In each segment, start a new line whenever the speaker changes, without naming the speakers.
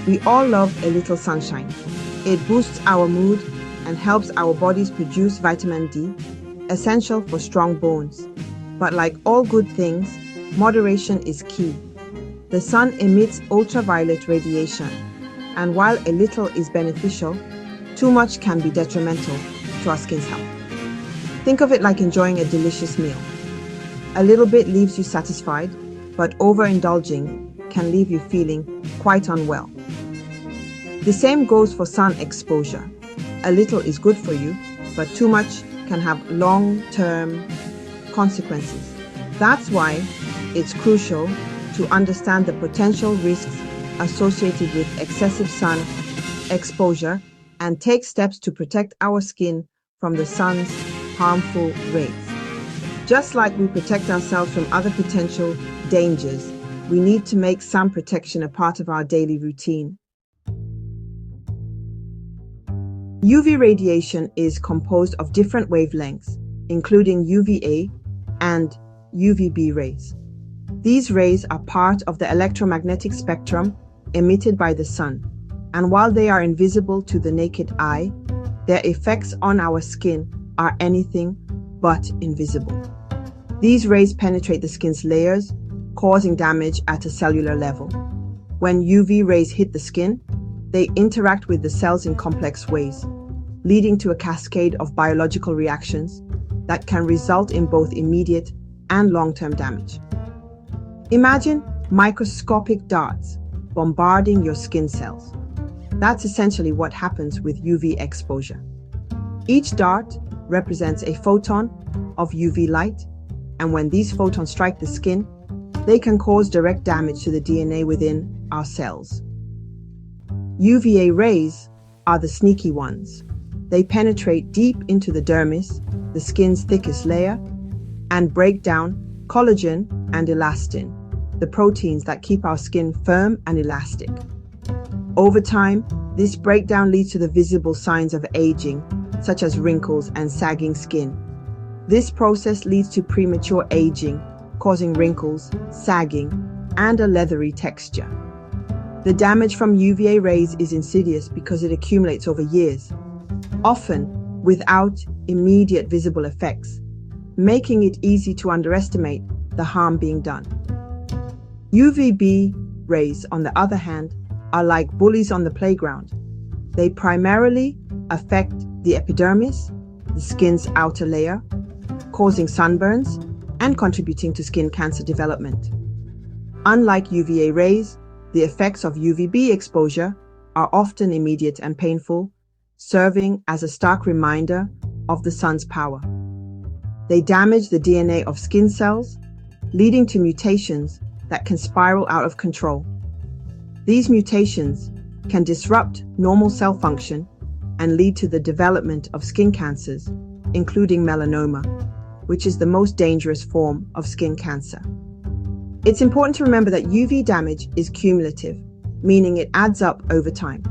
We all love a little sunshine. It boosts our mood and helps our bodies produce vitamin D, essential for strong bones. But like all good things, moderation is key. The sun emits ultraviolet radiation, and while a little is beneficial, too much can be detrimental to our skin's health. Think of it like enjoying a delicious meal. A little bit leaves you satisfied, but overindulging can leave you feeling quite unwell. The same goes for sun exposure. A little is good for you, but too much can have long-term consequences. That's why it's crucial to understand the potential risks associated with excessive sun exposure and take steps to protect our skin from the sun's harmful rays. Just like we protect ourselves from other potential dangers, we need to make sun protection a part of our daily routine. UV radiation is composed of different wavelengths, including UVA and UVB rays. These rays are part of the electromagnetic spectrum emitted by the sun, and while they are invisible to the naked eye, their effects on our skin are anything but invisible. These rays penetrate the skin's layers, causing damage at a cellular level. When UV rays hit the skin, they interact with the cells in complex ways, leading to a cascade of biological reactions that can result in both immediate and long-term damage. Imagine microscopic darts bombarding your skin cells. That's essentially what happens with UV exposure. Each dart represents a photon of UV light, and when these photons strike the skin, they can cause direct damage to the DNA within our cells. UVA rays are the sneaky ones. They penetrate deep into the dermis, the skin's thickest layer, and break down collagen and elastin, the proteins that keep our skin firm and elastic. Over time, this breakdown leads to the visible signs of aging, such as wrinkles and sagging skin. This process leads to premature aging, causing wrinkles, sagging, and a leathery texture. The damage from UVA rays is insidious because it accumulates over years, often without immediate visible effects, making it easy to underestimate the harm being done. UVB rays, on the other hand, are like bullies on the playground. They primarily affect the epidermis, the skin's outer layer, causing sunburns and contributing to skin cancer development. Unlike UVA rays, the effects of UVB exposure are often immediate and painful, serving as a stark reminder of the sun's power. They damage the DNA of skin cells, leading to mutations that can spiral out of control. These mutations can disrupt normal cell function and lead to the development of skin cancers, including melanoma, which is the most dangerous form of skin cancer. It's important to remember that UV damage is cumulative, meaning it adds up over time.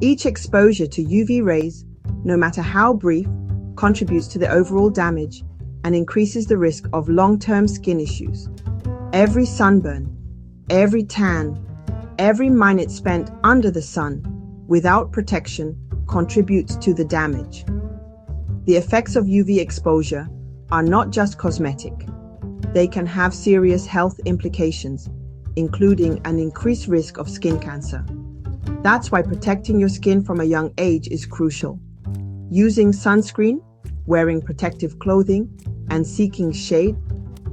Each exposure to UV rays, no matter how brief, contributes to the overall damage and increases the risk of long-term skin issues. Every sunburn, every tan, every minute spent under the sun without protection contributes to the damage. The effects of UV exposure are not just cosmetic. They can have serious health implications, including an increased risk of skin cancer. That's why protecting your skin from a young age is crucial. Using sunscreen, wearing protective clothing, and seeking shade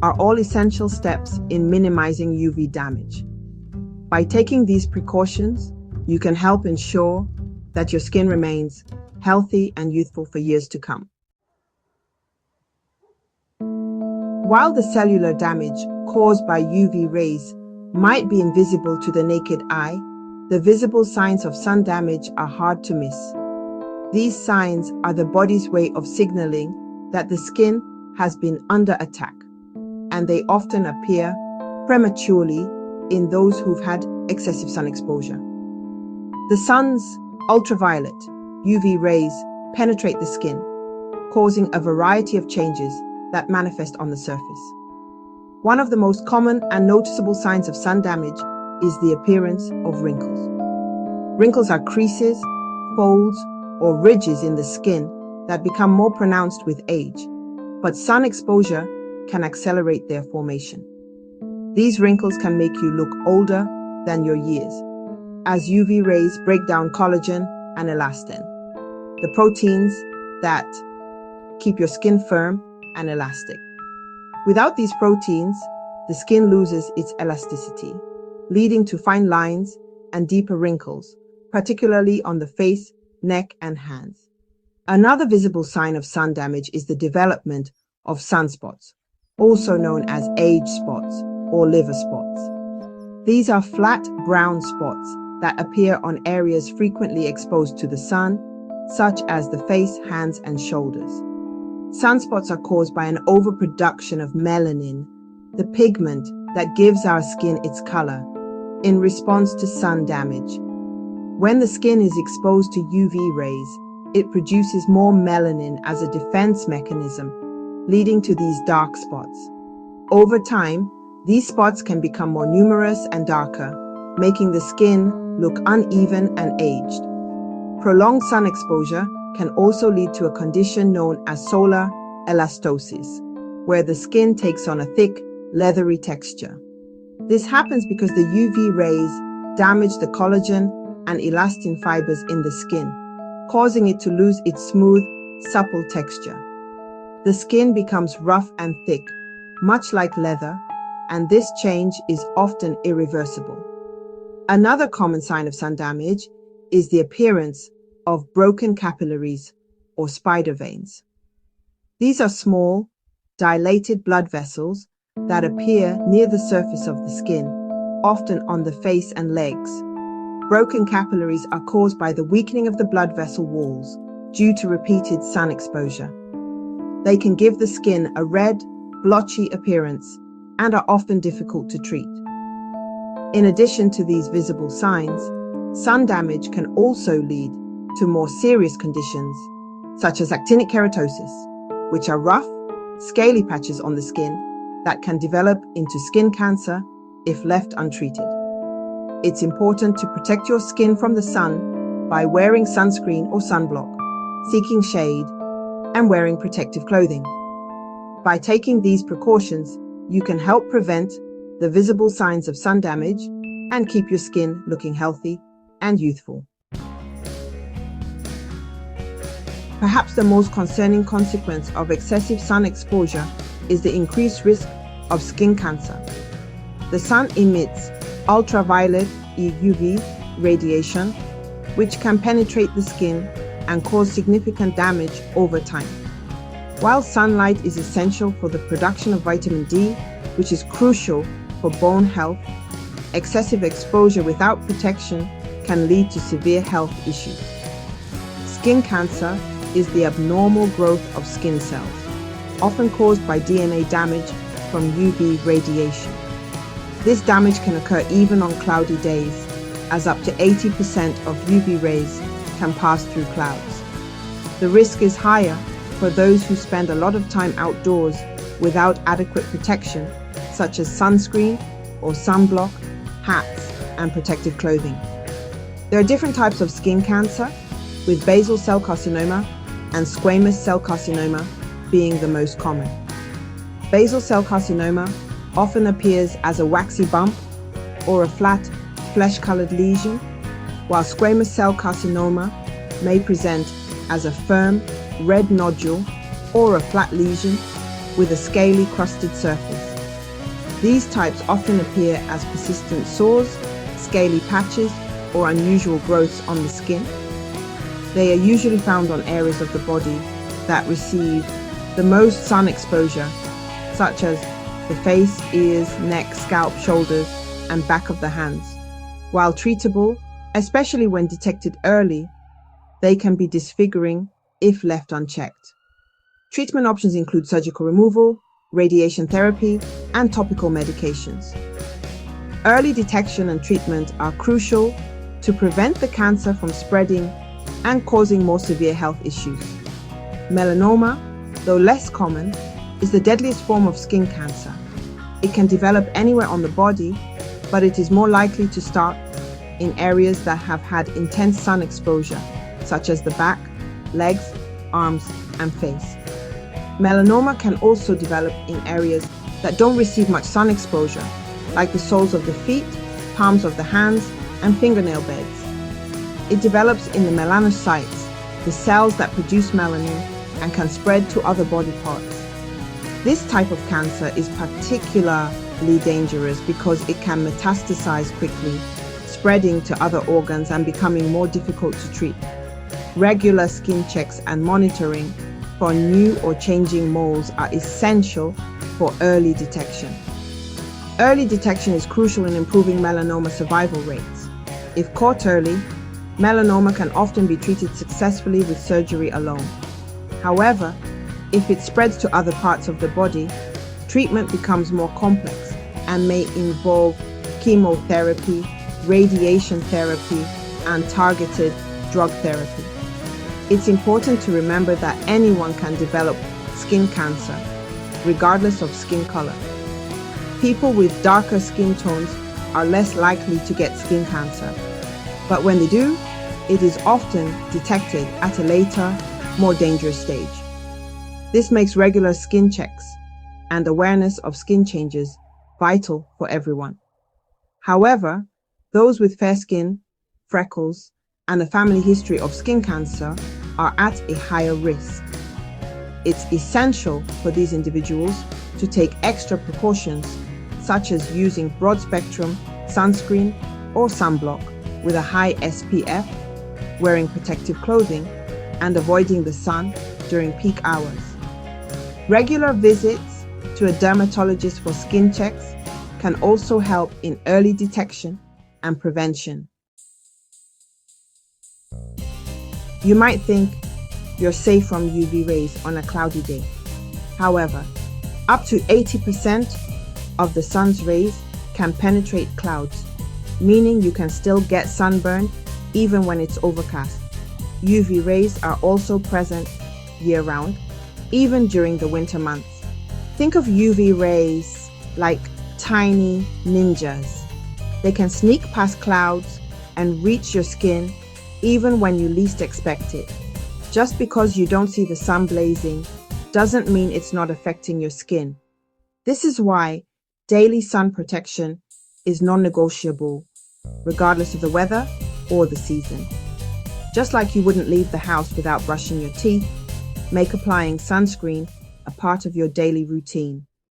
are all essential steps in minimizing UV damage. By taking these precautions, you can help ensure that your skin remains healthy and youthful for years to come. While the cellular damage caused by UV rays might be invisible to the naked eye, the visible signs of sun damage are hard to miss. These signs are the body's way of signaling that the skin has been under attack, and they often appear prematurely in those who've had excessive sun exposure. The sun's ultraviolet UV rays penetrate the skin, causing a variety of changes that manifest on the surface. One of the most common and noticeable signs of sun damage is the appearance of wrinkles. Wrinkles are creases, folds, or ridges in the skin that become more pronounced with age, but sun exposure can accelerate their formation. These wrinkles can make you look older than your years, as UV rays break down collagen and elastin, the proteins that keep your skin firm and elastic. Without these proteins, the skin loses its elasticity, leading to fine lines and deeper wrinkles, particularly on the face, neck, and hands. Another visible sign of sun damage is the development of sunspots, also known as age spots or liver spots. These are flat brown spots that appear on areas frequently exposed to the sun, such as the face, hands, and shoulders. Sunspots are caused by an overproduction of melanin, the pigment that gives our skin its color, in response to sun damage. When the skin is exposed to UV rays, it produces more melanin as a defense mechanism, leading to these dark spots. Over time, these spots can become more numerous and darker, making the skin look uneven and aged. Prolonged sun exposure can also lead to a condition known as solar elastosis, where the skin takes on a thick, leathery texture. This happens because the UV rays damage the collagen and elastin fibers in the skin, causing it to lose its smooth, supple texture. The skin becomes rough and thick, much like leather, and this change is often irreversible. Another common sign of sun damage is the appearance of broken capillaries or spider veins. These are small, dilated blood vessels that appear near the surface of the skin, often on the face and legs. Broken capillaries are caused by the weakening of the blood vessel walls due to repeated sun exposure. They can give the skin a red, blotchy appearance and are often difficult to treat. In addition to these visible signs, sun damage can also lead to more serious conditions, such as actinic keratosis, which are rough, scaly patches on the skin that can develop into skin cancer if left untreated. It's important to protect your skin from the sun by wearing sunscreen or sunblock, seeking shade, and wearing protective clothing. By taking these precautions, you can help prevent the visible signs of sun damage and keep your skin looking healthy and youthful. Perhaps the most concerning consequence of excessive sun exposure is the increased risk of skin cancer. The sun emits ultraviolet UV radiation, which can penetrate the skin and cause significant damage over time. While sunlight is essential for the production of vitamin D, which is crucial for bone health, excessive exposure without protection can lead to severe health issues. Skin cancer is the abnormal growth of skin cells, often caused by DNA damage from UV radiation. This damage can occur even on cloudy days, as up to 80% of UV rays can pass through clouds. The risk is higher for those who spend a lot of time outdoors without adequate protection, such as sunscreen or sunblock, hats, and protective clothing. There are different types of skin cancer, with basal cell carcinoma and squamous cell carcinoma being the most common. Basal cell carcinoma often appears as a waxy bump or a flat, flesh-colored lesion, while squamous cell carcinoma may present as a firm, red nodule or a flat lesion with a scaly, crusted surface. These types often appear as persistent sores, scaly patches, or unusual growths on the skin. They are usually found on areas of the body that receive the most sun exposure, such as the face, ears, neck, scalp, shoulders, and back of the hands. While treatable, especially when detected early, they can be disfiguring if left unchecked. Treatment options include surgical removal, radiation therapy, and topical medications. Early detection and treatment are crucial to prevent the cancer from spreading and causing more severe health issues. Melanoma, though less common, is the deadliest form of skin cancer. It can develop anywhere on the body, but it is more likely to start in areas that have had intense sun exposure, such as the back, legs, arms, and face. Melanoma can also develop in areas that don't receive much sun exposure, like the soles of the feet, palms of the hands, and fingernail beds. It develops in the melanocytes, the cells that produce melanin, and can spread to other body parts. This type of cancer is particularly dangerous because it can metastasize quickly, spreading to other organs and becoming more difficult to treat. Regular skin checks and monitoring for new or changing moles are essential for early detection. Early detection is crucial in improving melanoma survival rates. If caught early, melanoma can often be treated successfully with surgery alone. However, if it spreads to other parts of the body, treatment becomes more complex and may involve chemotherapy, radiation therapy, and targeted drug therapy. It's important to remember that anyone can develop skin cancer, regardless of skin color. People with darker skin tones are less likely to get skin cancer, but when they do, it is often detected at a later, more dangerous stage. This makes regular skin checks and awareness of skin changes vital for everyone. However, those with fair skin, freckles, and a family history of skin cancer are at a higher risk. It's essential for these individuals to take extra precautions, such as using broad-spectrum sunscreen or sunblock with a high SPF, wearing protective clothing, and avoiding the sun during peak hours. Regular visits to a dermatologist for skin checks can also help in early detection and prevention. You might think you're safe from UV rays on a cloudy day. However, up to 80% of the sun's rays can penetrate clouds, meaning you can still get sunburned even when it's overcast. UV rays are also present year-round, even during the winter months. Think of UV rays like tiny ninjas. They can sneak past clouds and reach your skin even when you least expect it. Just because you don't see the sun blazing doesn't mean it's not affecting your skin. This is why daily sun protection is non-negotiable, regardless of the weather or the season. Just like you wouldn't leave the house without brushing your teeth, make applying sunscreen a part of your daily routine.